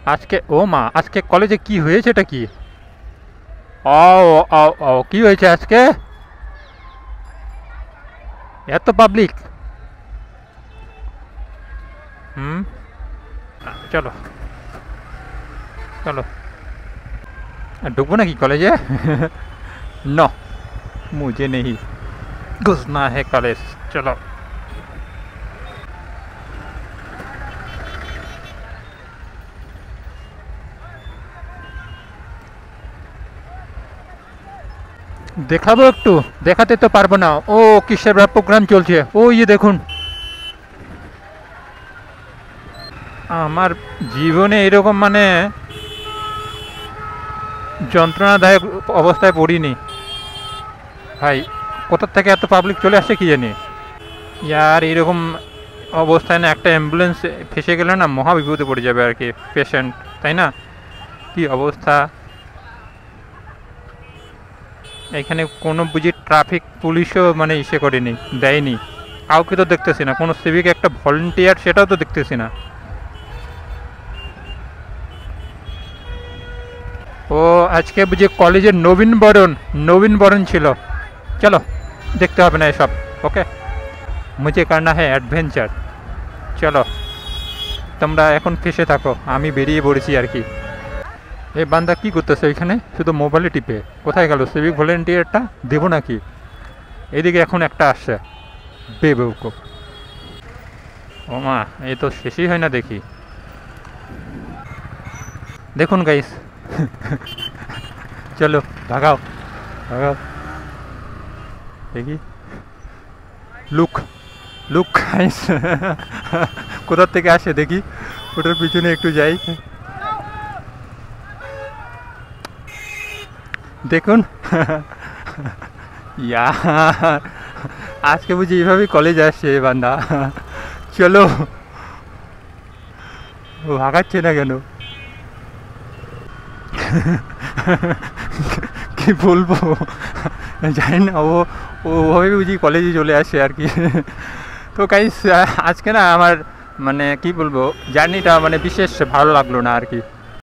আজকে ও মা, আজকে কলেজে কি হয়েছে এটা কি? ও ও ও, কি হয়েছে আজকে? এত পাবলিক? হুম, চলো चलो ढुकबो ना कि कॉलेज है नो मुझे नहीं घुसना है कॉलेज चलो দেখাবো একটু দেখাতে তো পারবো না ও কিসের প্রোগ্রাম চলছে ও ইয়ে দেখুন আমার জীবনে এরকম মানে যন্ত্রণাদায়ক অবস্থায় পড়িনি ভাই কোথা থেকে এত পাবলিক চলে আসছে কি জানি ইয়ার এরকম অবস্থায় না একটা অ্যাম্বুলেন্স ফেসে গেলে না মহা বিপদে পড়ে যাবে আর কি পেশেন্ট তাই না কি অবস্থা এখানে কোনো বুঝি ট্রাফিক পুলিশও মানে ইসে করেনি দেয়নি কাউকে তো দেখতেছি না কোনো সিভিক একটা ভলেন্টিয়ার সেটাও তো দেখতেছি না ও আজকে বুঝি কলেজের নবীন বরণ ছিল চলো দেখতে হবে না এসব ওকে মুঝে করনা হ্যাঁ অ্যাডভেঞ্চার চলো তোমরা এখন ফেসে থাকো আমি বেরিয়ে পড়েছি আর কি এই বান্দা কি করতেছে ওইখানে শুধু মোবাইলে টিপে কোথায় গেল সিভিক ভলেন্টিয়ারটা দেবো নাকি এদিকে এখন একটা আসছে বেবকুফ ও মা এই তো শেষই হয় না দেখি দেখুন গাইস চলো ভাগাও ভাগাও দেখি লুক লুক গাইস কোথার থেকে আসে দেখি ওটার পিছনে একটু যাই দেখুন ইয়ার আজকে বুঝি এইভাবেই কলেজ আসছে বান্দা চলো ও ভাগাচ্ছে না কেন কি বলবো জানি না ওভাবে বুঝি কলেজে চলে আসে আর কি তো গাইস আজকে না আমার মানে কি বলবো জার্নিটা মানে বিশেষ ভালো লাগলো না আর কি